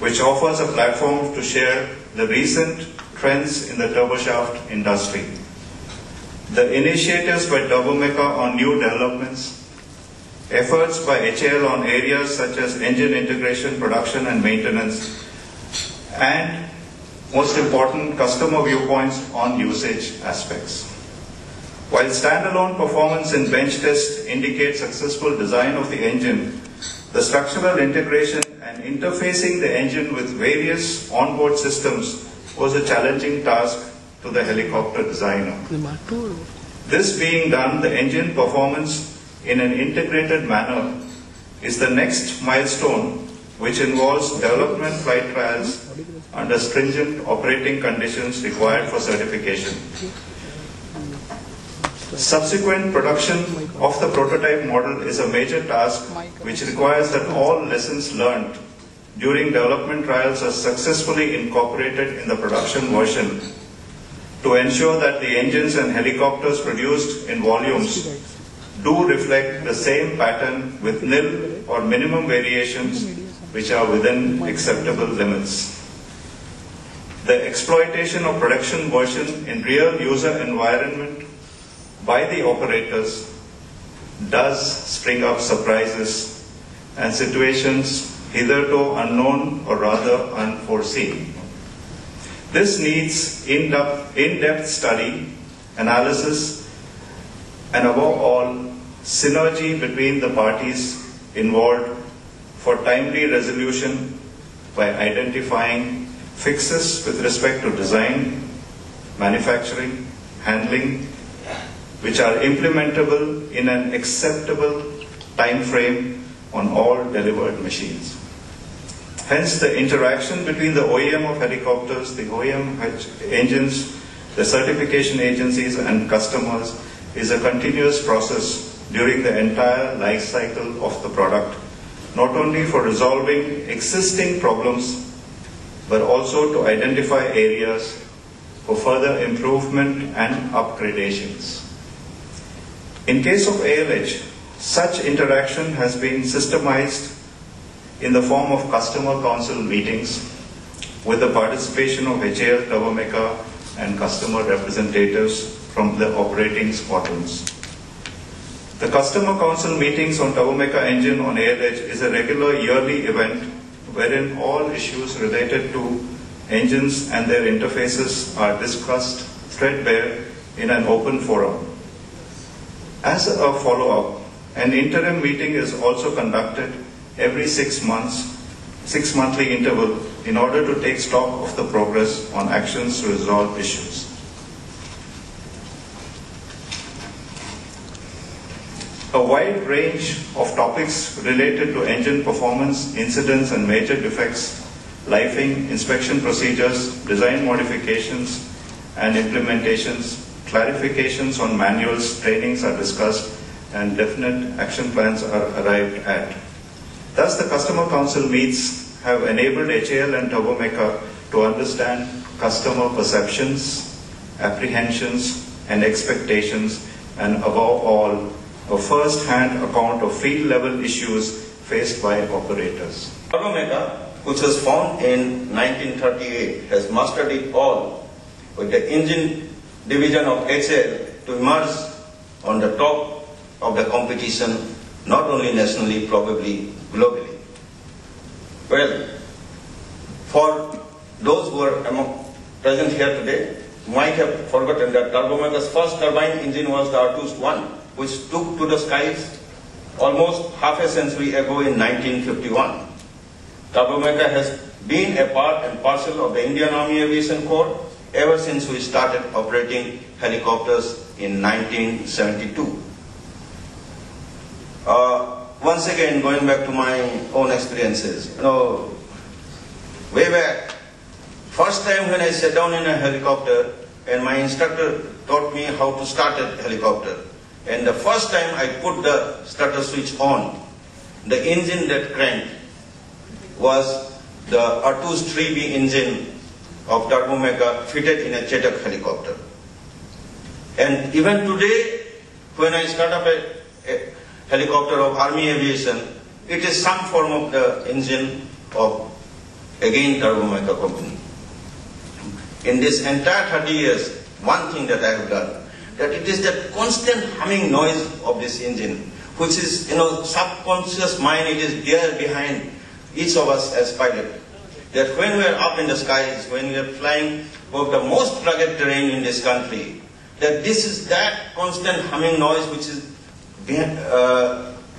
which offers a platform to share the recent trends in the turboshaft industry. The initiatives by Turbomeca on new developments, efforts by HAL on areas such as engine integration, production and maintenance, and most important, customer viewpoints on usage aspects. While standalone performance in bench test indicates successful design of the engine, the structural integration and interfacing the engine with various onboard systems was a challenging task to the helicopter designer. This being done, the engine performance in an integrated manner is the next milestone, which involves development flight trials under stringent operating conditions required for certification. Subsequent production of the prototype model is a major task which requires that all lessons learned during development trials are successfully incorporated in the production version to ensure that the engines and helicopters produced in volumes do reflect the same pattern with nil or minimum variations which are within acceptable limits. The exploitation of production version in real user environment by the operators does spring up surprises and situations hitherto unknown or rather unforeseen. This needs in-depth study, analysis, and above all, synergy between the parties involved for timely resolution by identifying fixes with respect to design, manufacturing, handling, which are implementable in an acceptable time frame on all delivered machines. Hence, the interaction between the OEM of helicopters, the OEM engines, the certification agencies and customers is a continuous process during the entire life cycle of the product, not only for resolving existing problems, but also to identify areas for further improvement and upgradations. In case of ALH, such interaction has been systemized in the form of customer council meetings with the participation of HAL, Turbomeca and customer representatives from the operating squadrons. The customer council meetings on Turbomeca engine on ALH is a regular yearly event wherein all issues related to engines and their interfaces are discussed threadbare in an open forum. As a follow-up, an interim meeting is also conducted every 6 months, 6-monthly interval, in order to take stock of the progress on actions to resolve issues. A wide range of topics related to engine performance, incidents and major defects, lifing, inspection procedures, design modifications and implementations, clarifications on manuals, trainings are discussed and definite action plans are arrived at. Thus, the customer council meets have enabled HAL and Turbomeca to understand customer perceptions, apprehensions and expectations, and above all, a first-hand account of field-level issues faced by operators. Turbomeca, which was formed in 1938, has mastered it all with the engine division of HAL to emerge on the top of the competition, not only nationally, probably globally. Well, for those who are present here today, might have forgotten that Turbomeca's first turbine engine was the Artus-1, which took to the skies almost half a century ago in 1951. Turbomeca has been a part and parcel of the Indian Army Aviation Corps ever since we started operating helicopters in 1972. Once again, going back to my own experiences, way back, first time when I sat down in a helicopter and my instructor taught me how to start a helicopter. And the first time I put the starter switch on, the engine that cranked was the Artus 3B engine of Turbomeca fitted in a Chetak helicopter. And even today, when I start up a helicopter of Army Aviation, it is some form of the engine of again Turbomeca company. In this entire 30 years, one thing that I have done, that it is that constant humming noise of this engine, which is, subconscious mind, it is there behind each of us as pilot. That when we are up in the skies, when we are flying over the most rugged terrain in this country, that this is that constant humming noise which is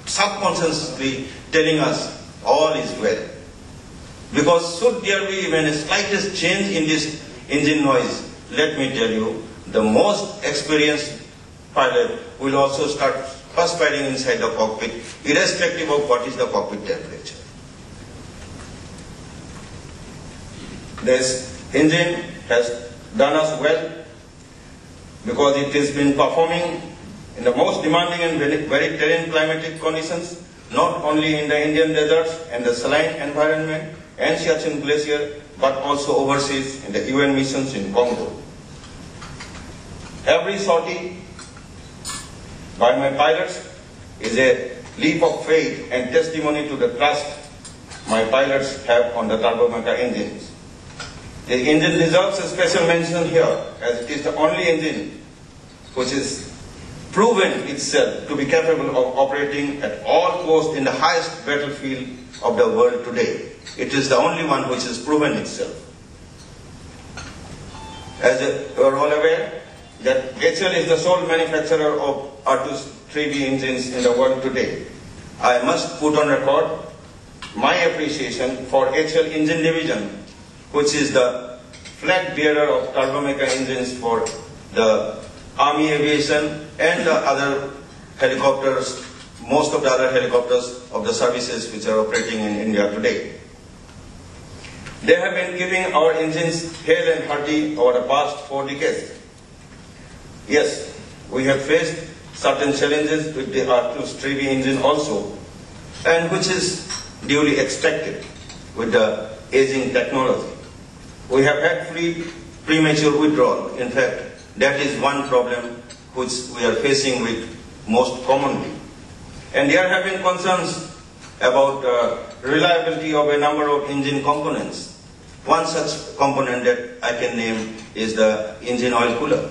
subconsciously telling us all is well. Because should there be even a slightest change in this engine noise, let me tell you, the most experienced pilot will also start perspiring inside the cockpit, irrespective of what is the cockpit temperature. This engine has done us well because it has been performing in the most demanding and very terrain climatic conditions, not only in the Indian deserts and the saline environment and Siachen Glacier, but also overseas in the UN missions in Congo. Every sortie by my pilots is a leap of faith and testimony to the trust my pilots have on the Turbomeca engines. The engine deserves a special mention here, as it is the only engine which is proven itself to be capable of operating at all costs in the highest battlefield of the world today. It is the only one which has proven itself. As you are all aware, that HL is the sole manufacturer of R2-3B engines in the world today. I must put on record my appreciation for HL engine division, which is the flag bearer of Turbomeca engines for the Army aviation and the other helicopters, most of the other helicopters of the services which are operating in India today. They have been giving our engines hale and hearty over the past 4 decades. Yes, we have faced certain challenges with the R2-3B engine also, and which is duly expected with the aging technology. We have had premature withdrawal. In fact, that is one problem which we are facing with most commonly. And there have been concerns about reliability of a number of engine components. One such component that I can name is the engine oil cooler.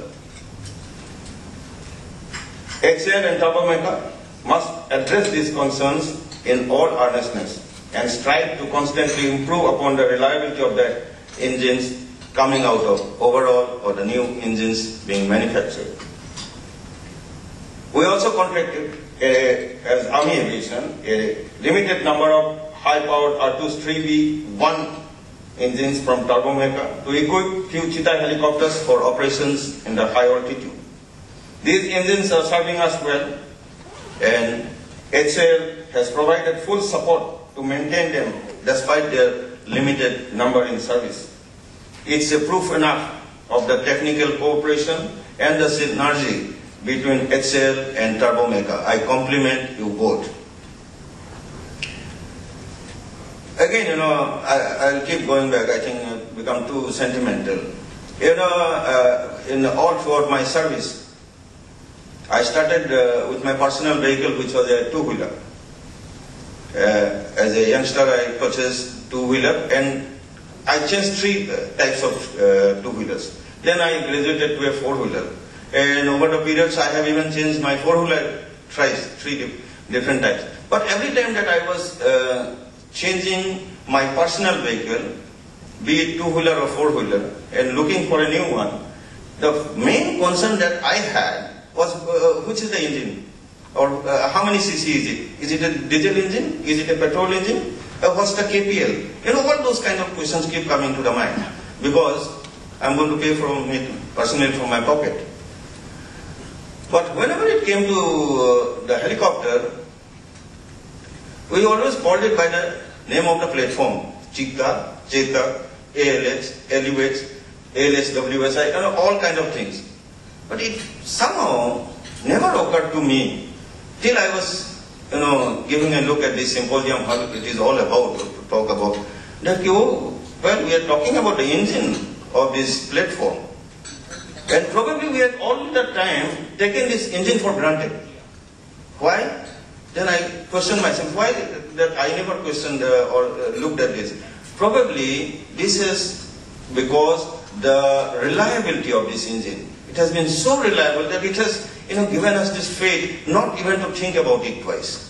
HL and Turbomeca must address these concerns in all earnestness and strive to constantly improve upon the reliability of the engines coming out of overall or the new engines being manufactured. We also contracted, as Army Aviation, a limited number of high-powered R2-3B1 engines from Turbomeca to equip few Cheetah helicopters for operations in the high altitude. These engines are serving us well, and HAL has provided full support to maintain them despite their limited number in service. It's a proof enough of the technical cooperation and the synergy between HAL and Turbomeca. I compliment you both. Again, I'll keep going back. I think I've become too sentimental. In all throughout my service, I started with my personal vehicle, which was a two-wheeler. As a youngster, I purchased two-wheeler, and I changed 3 types of two-wheelers. Then I graduated to a four-wheeler. And over the periods, I have even changed my four-wheeler thrice, 3 different types. But every time that I was changing my personal vehicle, be it two-wheeler or four-wheeler, and looking for a new one, the main concern that I had was which is the engine, or how many cc is it? Is it a diesel engine? Is it a petrol engine? What's the KPL? All those kind of questions keep coming to the mind, because I'm going to pay from it personally from my pocket. But whenever it came to the helicopter, we always called it by the name of the platform: Cheetah, ALH, Elevates, ALSWSI, all kind of things. But it somehow never occurred to me till I was, giving a look at this symposium, how it is all about, to talk about, that we are talking about the engine of this platform. And probably we had all the time taken this engine for granted. Why? Then I questioned myself, why that I never questioned or looked at this. Probably this is because the reliability of this engine. It has been so reliable that it has given us this faith not even to think about it twice.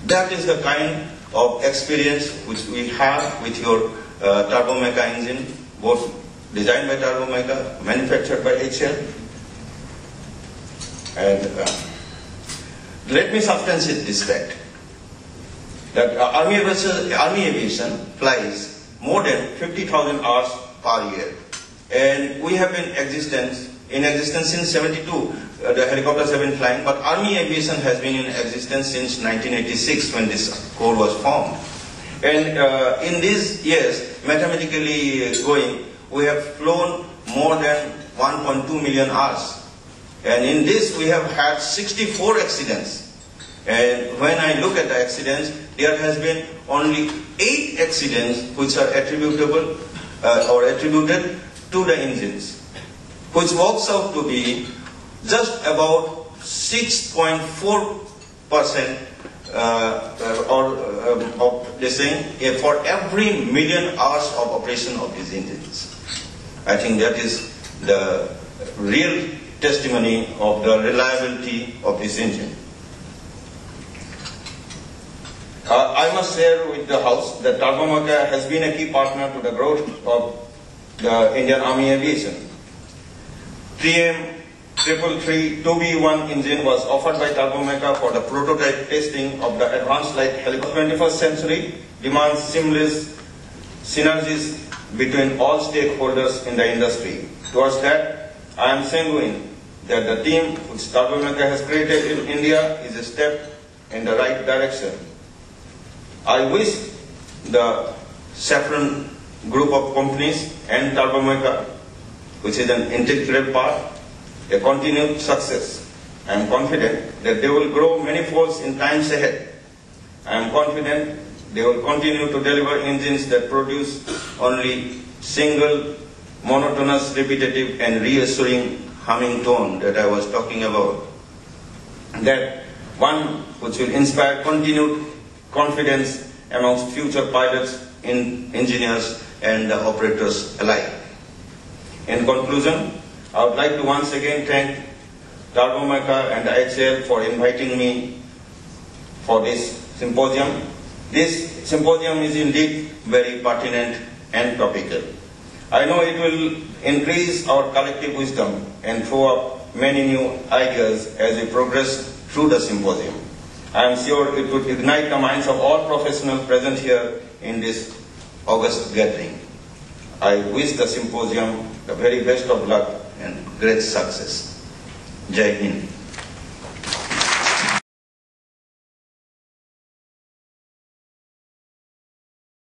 That is the kind of experience which we have with your Turbomeca engine, both designed by Turbomeca, manufactured by HL. And let me substantiate this fact that Army Aviation flies more than 50,000 hours per year. And we have been in existence since 72, the helicopters have been flying, but Army Aviation has been in existence since 1986 when this corps was formed. And in these years, mathematically going, we have flown more than 1.2 million hours. And in this, we have had 64 accidents. And when I look at the accidents, there has been only 8 accidents which are attributable or attributed to the engines, which works out to be just about 6.4% of this thing for every million hours of operation of these engines. I think that is the real testimony of the reliability of this engine. I must share with the House that Turbomeca has been a key partner to the growth of the Indian Army Aviation. 3M 333 2B1 engine was offered by Turbomeca for the prototype testing of the advanced light helicopter. 21st century demands seamless synergies between all stakeholders in the industry. Towards that, I am sanguine that the team which Turbomeca has created in India is a step in the right direction. I wish the Safran group of companies and Turbomeca, which is an integral part, a continued success. I am confident that they will grow many folds in times ahead. I am confident they will continue to deliver engines that produce only single, monotonous, repetitive and reassuring humming tone that I was talking about. That one which will inspire continued confidence amongst future pilots, engineers and operators alike. In conclusion, I would like to once again thank Turbomeca and HL for inviting me for this symposium. This symposium is indeed very pertinent and topical. I know it will increase our collective wisdom and throw up many new ideas as we progress through the symposium. I am sure it would ignite the minds of all professionals present here in this august gathering. I wish the symposium the very best of luck and great success. Jai Hind.